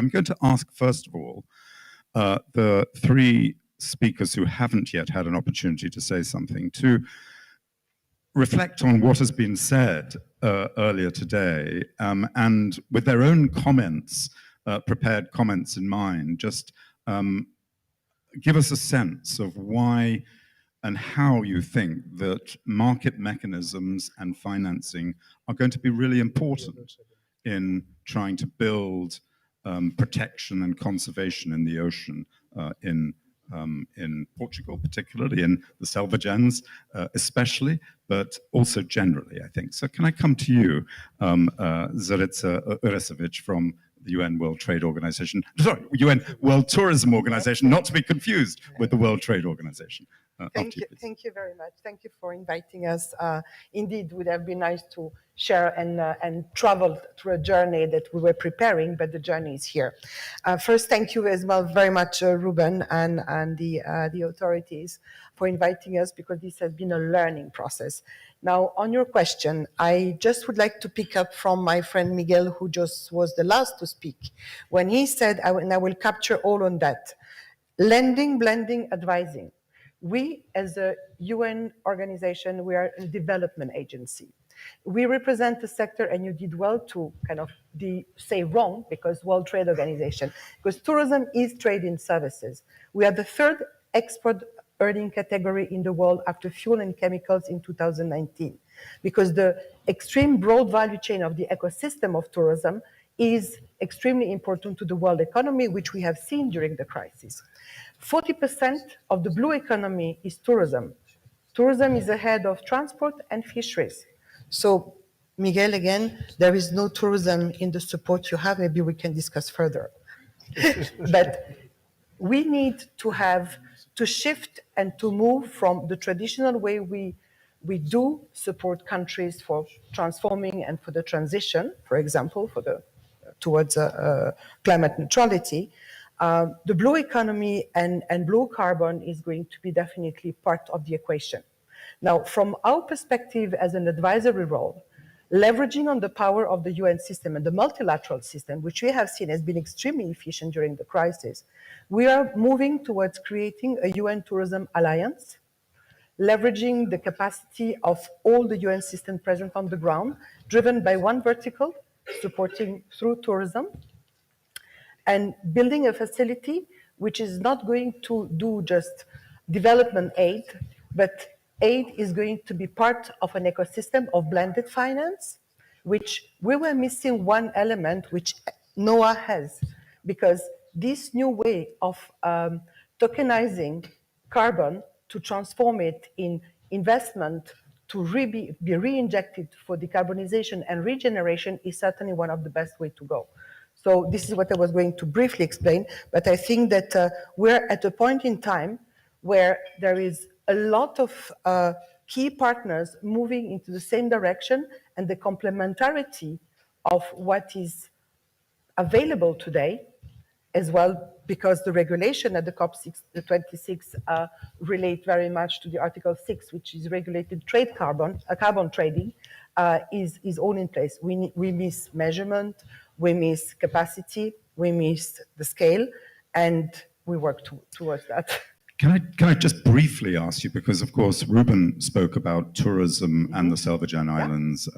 I'm going to ask, first of all, the three speakers who haven't yet had an opportunity to say something to reflect on what has been said earlier today, and with their own comments, prepared comments in mind, just give us a sense of why and how you think that market mechanisms and financing are going to be really important in trying to build protection and conservation in the ocean in Portugal, particularly in the Selvagens, especially, but also generally, I think. So can I come to you, Zoritsa Urosevic from the UN World Trade Organization, sorry, UN World Tourism Organization, not to be confused with the World Trade Organization. Thank you very much. Thank you for inviting us. Indeed, it would have been nice to share and travel through a journey that we were preparing, but the journey is here. First, thank you as well very much, Ruben and the authorities for inviting us, because this has been a learning process. Now, on your question, I just would like to pick up from my friend Miguel, who just was the last to speak, when he said, and I will capture all on that, lending, blending, advising. We, as a UN organization, we are a development agency. We represent the sector, and you did well to kind of say wrong, because World Trade Organization, because tourism is trade in services. We are the third export earning category in the world after fuel and chemicals in 2019, because the extreme broad value chain of the ecosystem of tourism is extremely important to the world economy, which we have seen during the crisis. 40% of the blue economy is tourism. Tourism is ahead of transport and fisheries. So, Miguel, again, there is no tourism in the support you have. Maybe we can discuss further. But we need to shift and to move from the traditional way we do support countries for transforming and for the transition, for example, towards climate neutrality. The blue economy and blue carbon is going to be definitely part of the equation. Now, from our perspective as an advisory role, leveraging on the power of the UN system and the multilateral system, which we have seen has been extremely efficient during the crisis, we are moving towards creating a UN tourism alliance, leveraging the capacity of all the UN system present on the ground, driven by one vertical, supporting through tourism, and building a facility which is not going to do just development aid, but aid is going to be part of an ecosystem of blended finance, which we were missing one element which NOAA has, because this new way of tokenizing carbon to transform it in investment to be re-injected for decarbonization and regeneration is certainly one of the best way to go. So this is what I was going to briefly explain, but I think that we're at a point in time where there is a lot of key partners moving into the same direction, and the complementarity of what is available today as well, because the regulation at the COP26 relate very much to the Article 6, which is regulated carbon trading, is all in place. We miss measurement, we miss capacity, we miss the scale, and we work towards that. Can I just briefly ask you, because of course Ruben spoke about tourism and the Selvagens Islands,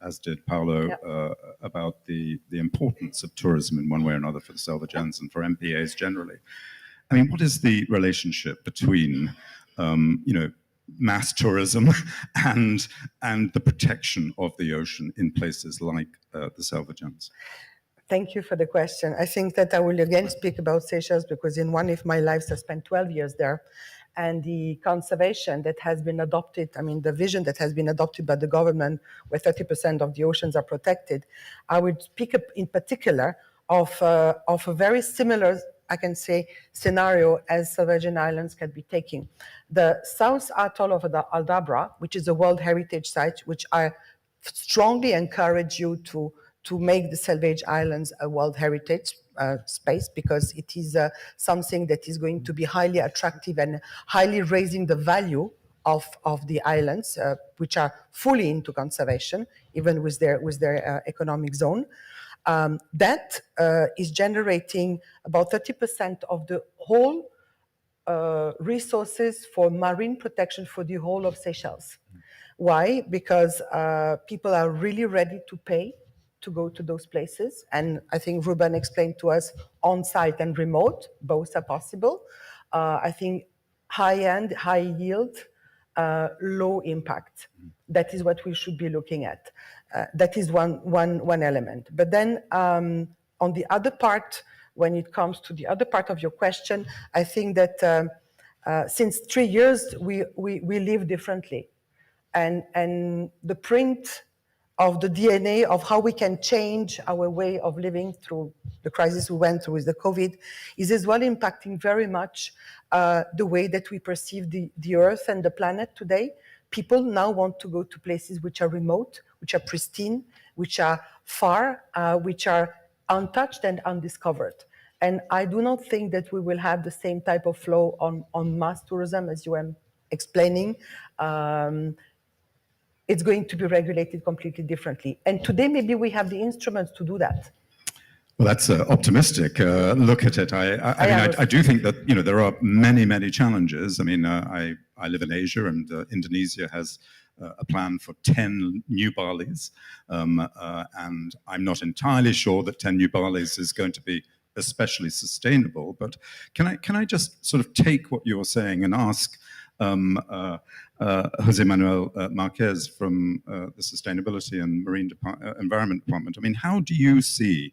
as did Paulo, about the importance of tourism in one way or another for the Selvagens and for MPAs generally. I mean, what is the relationship between, mass tourism and the protection of the ocean in places like the Selvagens? Thank you for the question. I think that I will again speak about Seychelles, because in one of my lives I spent 12 years there, and the conservation that has been adopted, I mean the vision that has been adopted by the government, where 30% of the oceans are protected. I would speak up in particular of a very similar, I can say, scenario as Selvagens Islands can be taking. The South Atoll of Aldabra, which is a World Heritage Site, which I strongly encourage you to make the Selvagens Islands a World Heritage space, because it is something that is going to be highly attractive and highly raising the value of the islands, which are fully into conservation, even with their economic zone. That is generating about 30% of the whole resources for marine protection for the whole of Seychelles. Why? Because people are really ready to pay to go to those places. And I think Ruben explained to us on-site and remote, both are possible. I think high-end, high-yield, low impact. That is what we should be looking at. That is one element. But then on the other part, when it comes to the other part of your question, I think that since 3 years, we live differently. And the print of the DNA of how we can change our way of living through the crisis we went through with the COVID is as well impacting very much the way that we perceive the Earth and the planet today. People now want to go to places which are remote, which are pristine, which are far, which are untouched and undiscovered. And I do not think that we will have the same type of flow on mass tourism as you were explaining. It's going to be regulated completely differently. And today, maybe we have the instruments to do that. Well, that's an optimistic look at it. I do think that there are many challenges. I mean, I live in Asia, and Indonesia has a plan for 10 new Balis, and I'm not entirely sure that 10 new Balis is going to be especially sustainable. But can I just sort of take what you're saying and ask José Manuel Marques from the Sustainability and Marine Environment Department? I mean, how do you see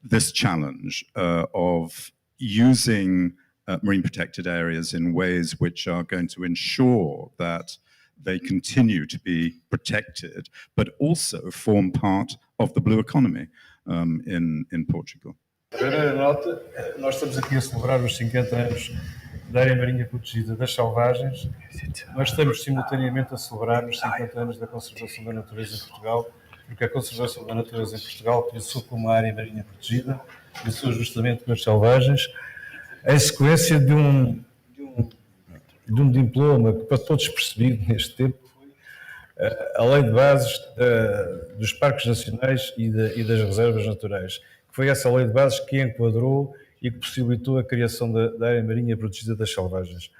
this challenge of using marine protected areas in ways which are going to ensure that they continue to be protected, but also form part of the blue economy in Portugal? Primeira nota, nós estamos aqui a celebrar os 50 anos da área marinha protegida das Selvagens. Nós estamos simultaneamente a celebrar os 50 anos da conservação da natureza em Portugal, porque a conservação da natureza em Portugal começou como uma área marinha protegida, começou justamente com as selvagens, em sequência de um diploma que passou despercebido neste tempo, a lei de bases dos parques nacionais e das reservas naturais, que foi essa lei de bases que enquadrou e que possibilitou a criação da área marinha protegida das selvagens.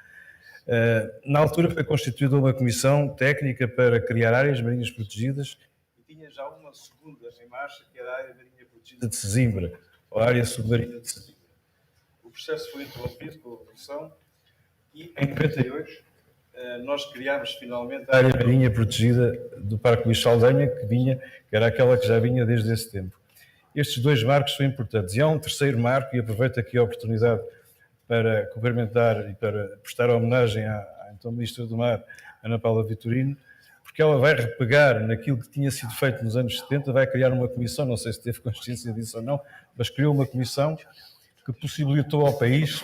Na altura foi constituída uma comissão técnica para criar áreas marinhas protegidas e tinha já uma segunda em marcha, que era a área marinha protegida de Sesimbra, ou a área submarina de Sesimbra. O processo foi interrompido com a Revolução e em 98 nós criámos finalmente a área marinha protegida do Parque Luís Saldanha, que era aquela que já vinha desde esse tempo. Estes dois marcos são importantes. E há um terceiro marco, e aproveito aqui a oportunidade para cumprimentar e para prestar homenagem à então Ministra do Mar, Ana Paula Vitorino, porque ela vai repegar naquilo que tinha sido feito nos anos 70, vai criar uma comissão, não sei se teve consciência disso ou não, mas criou uma comissão que possibilitou ao país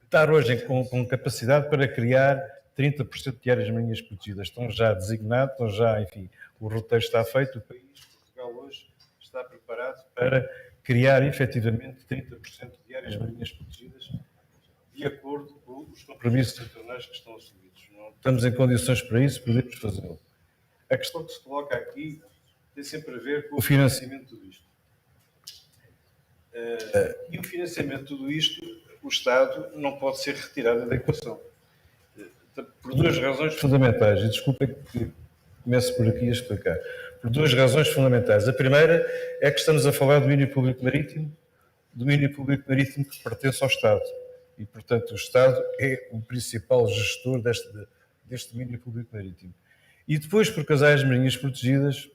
estar hoje com capacidade para criar 30% de áreas marinhas protegidas. Estão já designados, enfim, o roteiro está feito, o país, Portugal hoje, está preparado para criar efetivamente 30% de áreas marinhas protegidas de acordo com os compromissos internacionais que estão assumidos. Não estamos em condições para isso, podemos fazê-lo. A questão que se coloca aqui tem sempre a ver com o financiamento de tudo isto. E o financiamento de tudo isto, o Estado não pode ser retirado da equação. Por duas razões fundamentais, e desculpem que começo por aqui a explicar. Por duas razões fundamentais. A primeira é que estamos a falar do domínio público marítimo que pertence ao Estado. E, portanto, o Estado é o principal gestor deste domínio público marítimo. E depois, porque as áreas marinhas protegidas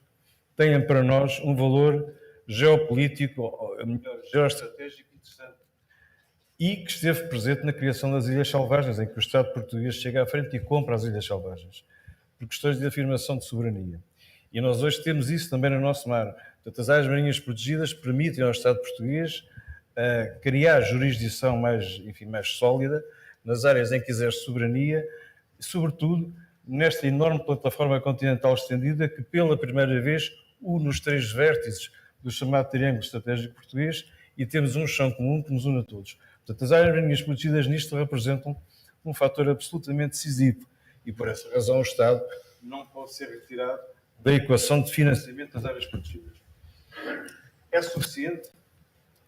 têm para nós um valor geopolítico, ou melhor, geoestratégico interessante, e que esteve presente na criação das Ilhas Selvagens, em que o Estado português chega à frente e compra as Ilhas Selvagens, por questões de afirmação de soberania. E nós hoje temos isso também no nosso mar. Portanto, as áreas marinhas protegidas permitem ao Estado português criar jurisdição mais sólida nas áreas em que exerce soberania, e, sobretudo, nesta enorme plataforma continental estendida que, pela primeira vez, une os três vértices do chamado Triângulo Estratégico Português e temos um chão comum que nos une a todos. Portanto, as áreas marinhas protegidas nisto representam um fator absolutamente decisivo e, por essa razão, o Estado não pode ser retirado da equação de financiamento das áreas protegidas. é suficiente?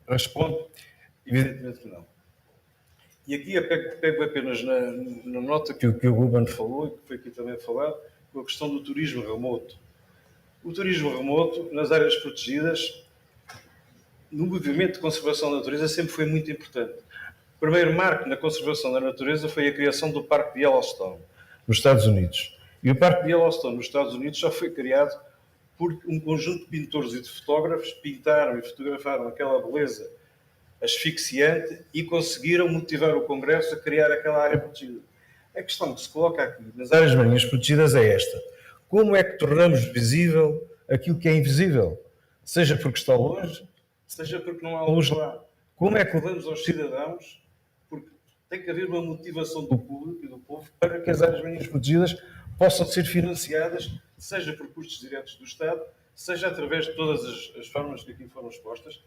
Respondo, evidentemente que não. E aqui pego apenas na nota que o Ruben falou, e que foi aqui também falado, com a questão do turismo remoto. O turismo remoto, nas áreas protegidas, no movimento de conservação da natureza, sempre foi muito importante. O primeiro marco na conservação da natureza foi a criação do Parque de Yellowstone, nos Estados Unidos. E o Parque de Yellowstone, nos Estados Unidos, só foi criado porque um conjunto de pintores e de fotógrafos pintaram e fotografaram aquela beleza asfixiante e conseguiram motivar o Congresso a criar aquela área protegida. A questão que se coloca aqui nas áreas marinhas protegidas é esta: como é que tornamos visível aquilo que é invisível? Seja porque está longe, seja porque não há luz lá. Como é que levamos aos cidadãos? Porque tem que haver uma motivação do público e do povo para que as áreas marinhas protegidas possam ser financiadas, seja por custos diretos do Estado, seja através de todas as formas que aqui foram expostas,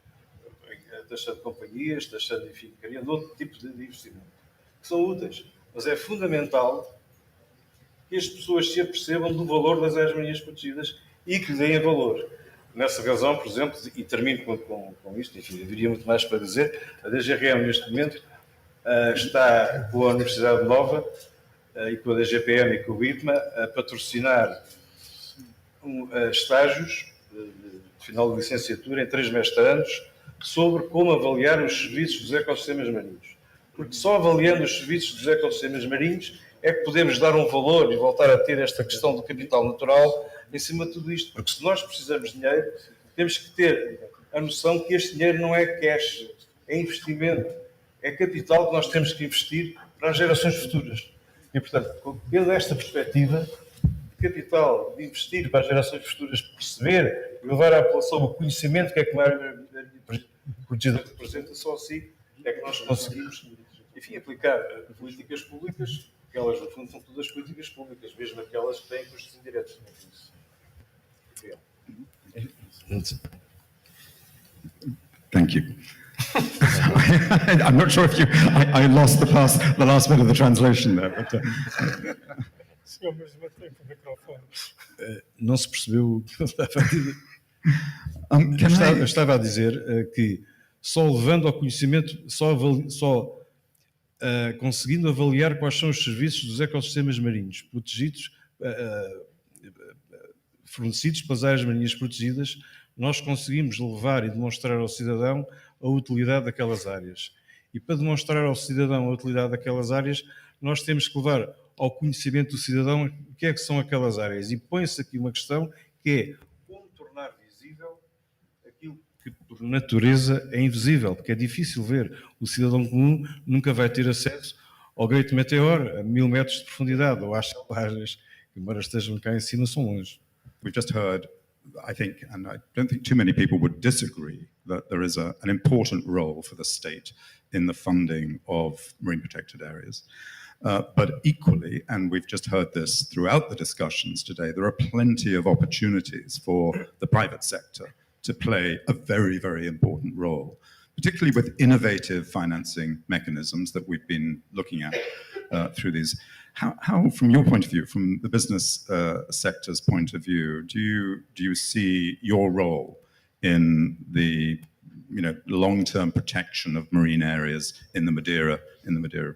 taxando companhias, taxando, enfim, criando outro tipo de investimento, que são úteis. Mas é fundamental que as pessoas se apercebam do valor das áreas marinhas protegidas e que lhe deem valor. Nessa razão, por exemplo, e termino com isto, enfim, haveria muito mais para dizer, a DGRM neste momento está com a Universidade Nova e com a DGPM e com o IPMA a patrocinar estágios de final de licenciatura em 3 mestrandos sobre como avaliar os serviços dos ecossistemas marinhos. Porque só avaliando os serviços dos ecossistemas marinhos é que podemos dar um valor e voltar a ter esta questão do capital natural em cima de tudo isto. Porque se nós precisamos de dinheiro, temos que ter a noção que este dinheiro não é cash, é investimento, é capital que nós temos que investir para as gerações futuras. E, portanto, tendo esta perspectiva de capital, de investir para as gerações futuras, perceber e levar à população o conhecimento que é que uma área protegida representa, só assim é que nós conseguimos, enfim, aplicar políticas públicas, que elas, no fundo, são todas políticas públicas, mesmo aquelas que têm custos indiretos. Thank you. I'm not sure if I lost the last bit of the translation there. But, não se percebeu o que eu estava a dizer. Eu estava a dizer que só levando ao conhecimento, conseguindo avaliar quais são os serviços dos ecossistemas marinhos protegidos, fornecidos pelas áreas marinhas protegidas, nós conseguimos levar e demonstrar ao cidadão a utilidade daquelas áreas. E para demonstrar ao cidadão a utilidade daquelas áreas, nós temos que levar ao conhecimento do cidadão o que é que são aquelas áreas. E põe-se aqui uma questão que é como tornar visível aquilo que por natureza é invisível, porque é difícil ver. O cidadão comum nunca vai ter acesso ao Great Meteor a 1000 metros de profundidade ou às selvagens, que embora estejam cá em cima, são longe. We've just heard, I think, and I don't think too many people would disagree, that there is an important role for the state in the funding of marine protected areas. But equally, and we've just heard this throughout the discussions today, there are plenty of opportunities for the private sector to play a very, very important role, particularly with innovative financing mechanisms that we've been looking at through these. How, from your point of view, from the business sector's point of view, do you see your role in the long-term protection of marine areas in the Madeira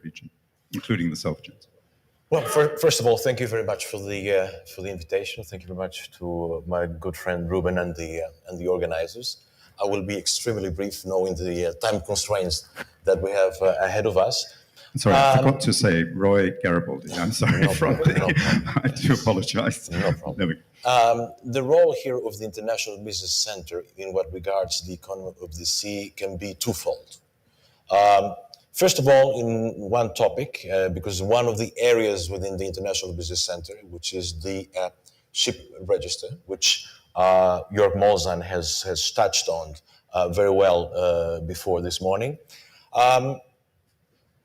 region, including the Selvagens? Well, first of all, thank you very much for the invitation. Thank you very much to my good friend Ruben and the organizers. I will be extremely brief, knowing the time constraints that we have ahead of us. Sorry, I forgot to say Roy Garibaldi. I'm sorry, I do apologize. No problem. The role here of the International Business Center in what regards the economy of the sea can be twofold. First of all, in one topic, because one of the areas within the International Business Center, which is the ship register, which Jörg Molzhan has touched on very well before this morning.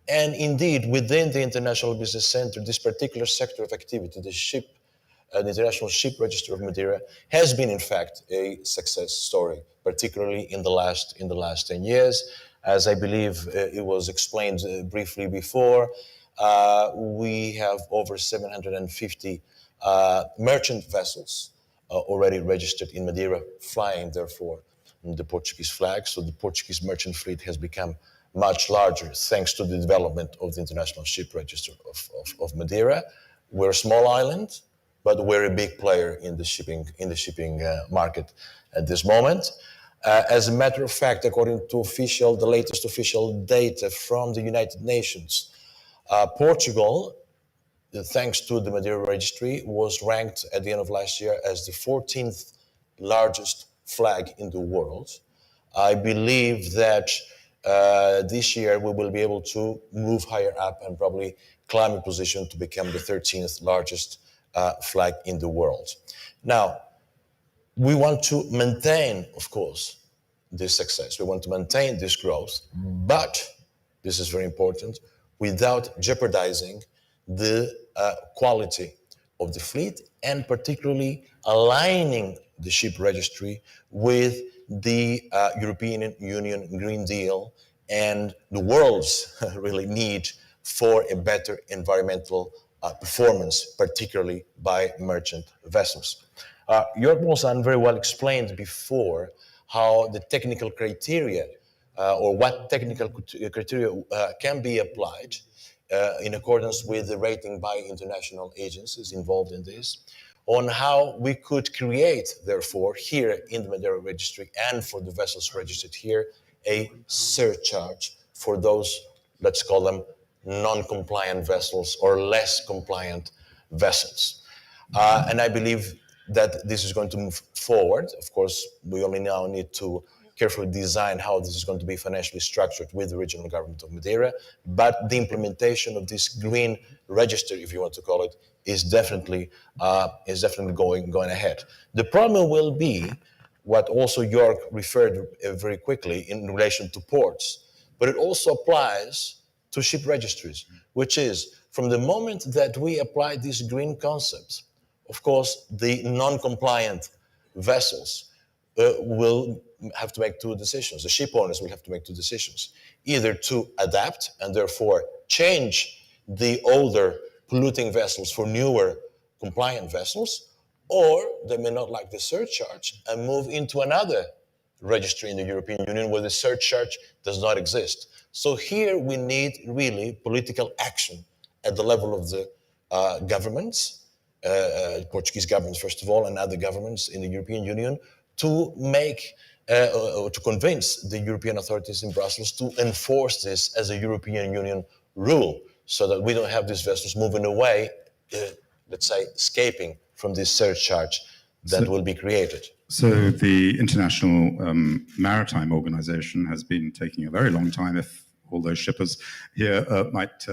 And indeed, within the International Business Center, this particular sector of activity, the International Ship Register of Madeira, has been, in fact, a success story, particularly in the last 10 years. As I believe it was explained briefly before, we have over 750 merchant vessels already registered in Madeira, flying, therefore, the Portuguese flag. So the Portuguese merchant fleet has become much larger thanks to the development of the International Ship Register of Madeira. We're a small island, but we're a big player in the shipping market at this moment. As a matter of fact, according to the latest official data from the United Nations, Portugal, thanks to the Madeira registry, was ranked at the end of last year as the 14th largest flag in the world. I believe that this year we will be able to move higher up and probably climb a position to become the 13th largest flag in the world. Now, we want to maintain, of course, this success. We want to maintain this growth, but this is very important, without jeopardizing the quality of the fleet, and particularly aligning the ship registry with the European Union Green Deal and the world's really need for a better environmental performance, particularly by merchant vessels. Jörg Molzhan very well explained before how the technical criteria or what technical criteria can be applied in accordance with the rating by international agencies involved in this, on how we could create, therefore, here in the Madeira registry and for the vessels registered here, a surcharge for those, let's call them, non-compliant vessels or less compliant vessels. And I believe that this is going to move forward. Of course, we only now need to carefully design how this is going to be financially structured with the regional government of Madeira, but the implementation of this green register, if you want to call it, is definitely going ahead. The problem will be what also Jörg referred very quickly in relation to ports, but it also applies to ship registries, which is from the moment that we apply this green concept, of course, the non-compliant vessels will have to make two decisions. The ship owners will have to make two decisions, either to adapt and therefore change the older polluting vessels for newer compliant vessels, or they may not like the surcharge and move into another registry in the European Union where the surcharge does not exist. So here we need really political action at the level of the governments, Portuguese governments first of all, and other governments in the European Union, to make or to convince the European authorities in Brussels to enforce this as a European Union rule, so that we don't have these vessels moving away, let's say, escaping from this surcharge that will be created. So the International Maritime Organization has been taking a very long time, if all those shippers here might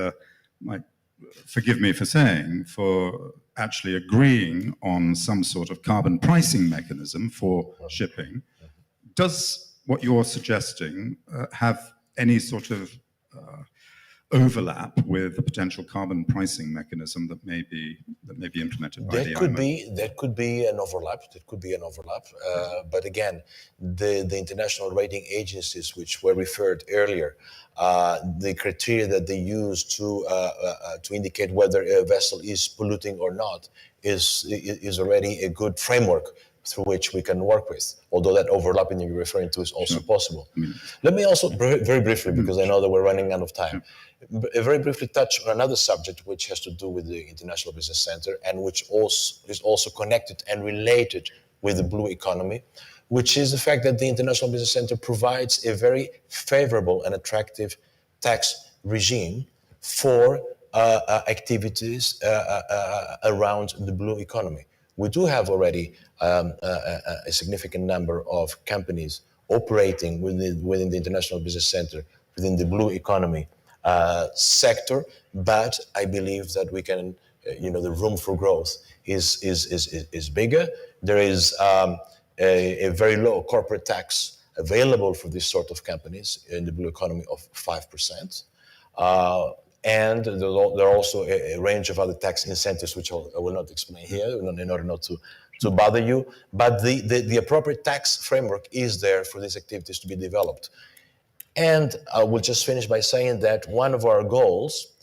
forgive me for saying, for actually agreeing on some sort of carbon pricing mechanism for shipping. Does what you're suggesting have any sort of overlap with the potential carbon pricing mechanism that may be implemented by the IMO? There could be an overlap. But again, the international rating agencies, which were referred earlier, the criteria that they use to indicate whether a vessel is polluting or not is already a good framework through which we can work with, although that overlapping you're referring to is also possible. Let me also very briefly, because I know that we're running out of time, very briefly touch on another subject which has to do with the International Business Center and which is also connected and related with the blue economy, which is the fact that the International Business Center provides a very favorable and attractive tax regime for activities around the blue economy. We do have already a significant number of companies operating within the International Business Center, within the blue economy sector, but I believe that we can, the room for growth is bigger. There is a very low corporate tax available for this sort of companies in the blue economy of 5%. And there are also a range of other tax incentives, which I will not explain here in order not to bother you. But the appropriate tax framework is there for these activities to be developed. And I will just finish by saying that one of our goals,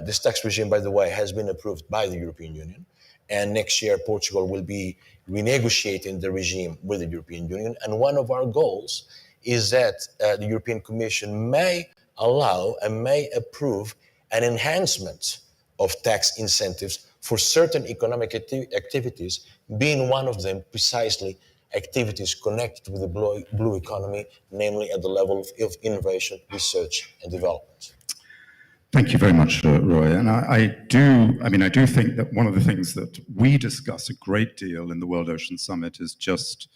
this tax regime, by the way, has been approved by the European Union, and next year Portugal will be renegotiating the regime with the European Union. And one of our goals is that the European Commission may allow and may approve an enhancement of tax incentives for certain economic activities, being one of them precisely activities connected with the blue economy, namely at the level of innovation, research and development. Thank you very much, Roy. And I do think that one of the things that we discuss a great deal in the World Ocean Summit is just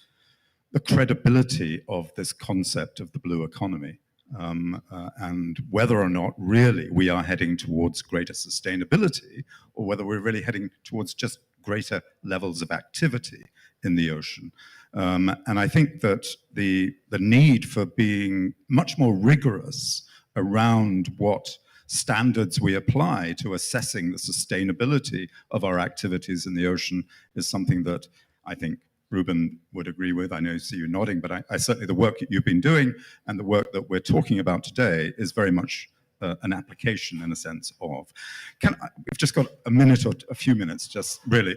the credibility of this concept of the blue economy, and whether or not really we are heading towards greater sustainability, or whether we're really heading towards just greater levels of activity in the ocean. And I think that the need for being much more rigorous around what standards we apply to assessing the sustainability of our activities in the ocean is something that I think Ruben would agree with. I know you see you nodding, but I certainly, the work that you've been doing and the work that we're talking about today is very much an application in a sense of. We've just got a minute or a few minutes, just really,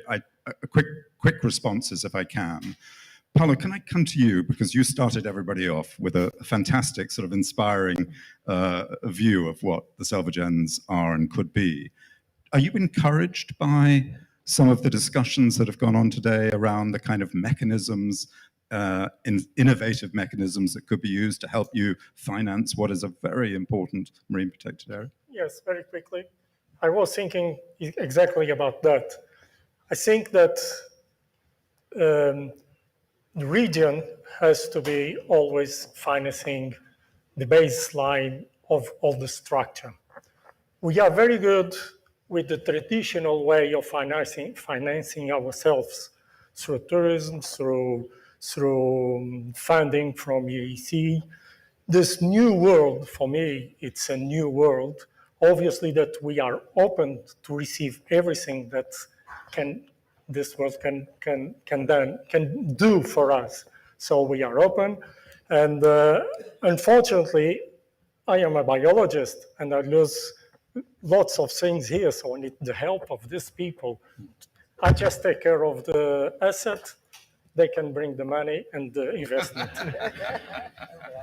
quick responses if I can. Paulo, can I come to you, because you started everybody off with a fantastic sort of inspiring view of what the Selvagens are and could be. Are you encouraged by some of the discussions that have gone on today around the kind of mechanisms, innovative mechanisms that could be used to help you finance what is a very important marine protected area? Yes, very quickly. I was thinking exactly about that. I think that the region has to be always financing the baseline of all the structure. We are very good with the traditional way of financing ourselves through tourism, through funding from EEC. This new world, for me, it's a new world. Obviously that we are open to receive everything that this world can do for us. So we are open. And unfortunately, I am a biologist and I lose lots of things here. So I need the help of these people. I just take care of the asset. They can bring the money and the investment.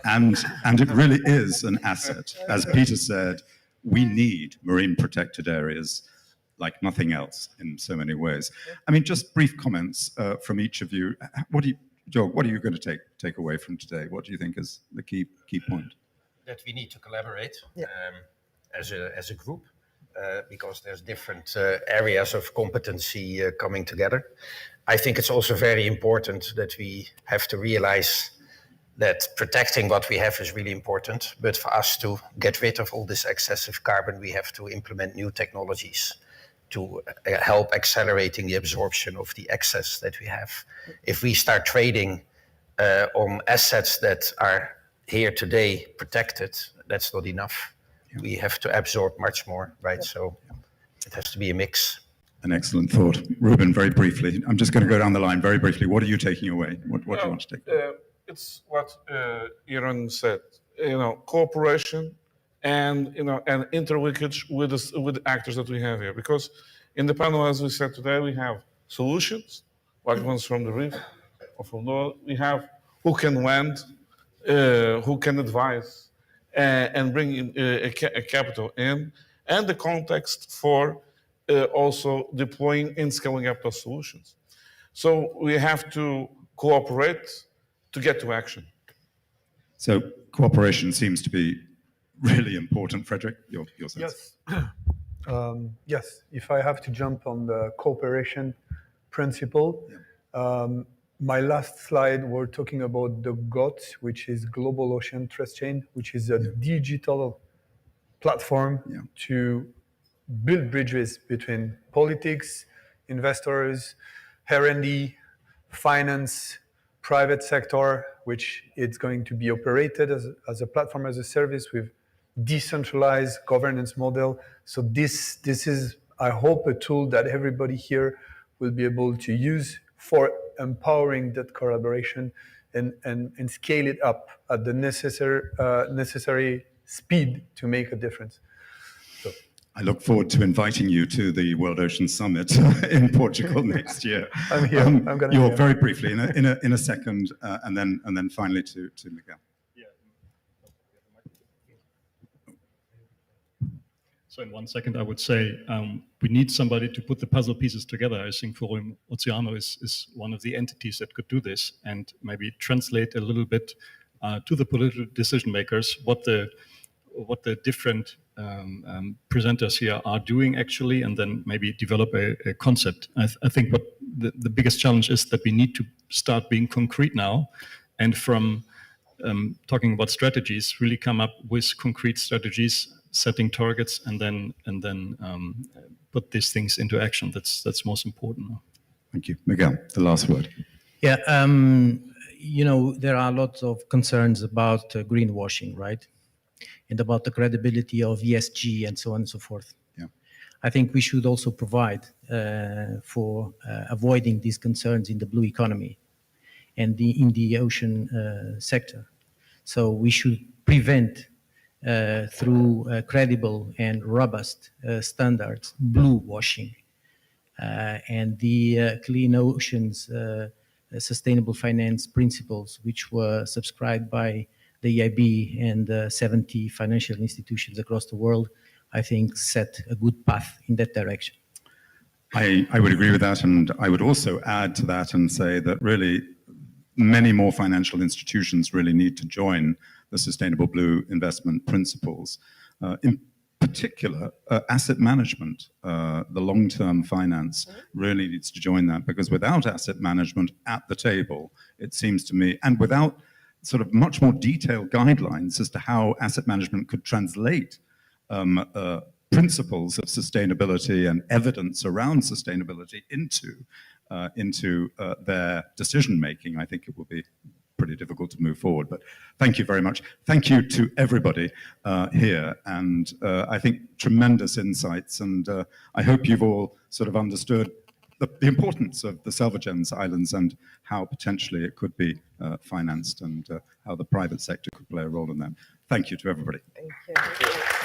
And it really is an asset. As Peter said, we need marine protected areas like nothing else in so many ways. I mean, just brief comments from each of you. Jörg, what are you going to take away from today? What do you think is the key point? That we need to collaborate as a group because there's different areas of competency coming together. I think it's also very important that we have to realize that protecting what we have is really important, but for us to get rid of all this excessive carbon, we have to implement new technologies to help accelerating the absorption of the excess that we have. If we start trading on assets that are here today protected, that's not enough. Yeah. We have to absorb much more, right? So it has to be a mix. An excellent thought. Ruben, very briefly, I'm just going to go down the line very briefly. What are you taking away? What do you want to take away? It's what Jeroen said, cooperation and, and interlinkage with the actors that we have here. Because in the panel, as we said today, we have solutions, like ones from the Reef or from Goddard. We have who can lend, who can advise, and bring in a capital in, and the context for also deploying and scaling up those solutions. So we have to cooperate to get to action. So cooperation seems to be really important. Frédéric, your sense? Yes. Yes, if I have to jump on the cooperation principle, my last slide, we're talking about the GOT, which is Global Ocean Trust Chain, which is a digital platform to build bridges between politics, investors, R&D, finance, private sector, which it's going to be operated as a platform as a service with decentralized governance model. So this is, I hope, a tool that everybody here will be able to use for empowering that collaboration and scale it up at the necessary speed to make a difference. So. I look forward to inviting you to the World Ocean Summit in Portugal next year. I'm here. I'm going to You're be very briefly in a second, and then finally to Miguel. So in 1 second, I would say we need somebody to put the puzzle pieces together. I think Fórum Oceano is one of the entities that could do this and maybe translate a little bit to the political decision makers what the different presenters here are doing actually, and then maybe develop a concept. I think what the biggest challenge is that we need to start being concrete now, and from talking about strategies, really come up with concrete strategies, setting targets, and then put these things into action. That's most important now. Thank you. Miguel, the last word. Yeah, there are lots of concerns about greenwashing, right? And about the credibility of ESG and so on and so forth. Yeah. I think we should also provide for avoiding these concerns in the blue economy and in the ocean sector. So we should prevent through credible and robust standards blue washing. And the Clean Oceans Sustainable Finance Principles, which were subscribed by the EIB and 70 financial institutions across the world, I think set a good path in that direction. I would agree with that, and I would also add to that and say that really many more financial institutions really need to join the Sustainable Blue Investment Principles. In particular, asset management, the long-term finance really needs to join that, because without asset management at the table, it seems to me, and without sort of much more detailed guidelines as to how asset management could translate principles of sustainability and evidence around sustainability into their decision-making, I think it will be pretty difficult to move forward. But thank you very much. Thank you to everybody here, and I think tremendous insights, and I hope you've all sort of understood the importance of the Selvagens Islands and how potentially it could be financed, and how the private sector could play a role in that. Thank you to everybody. Thank you.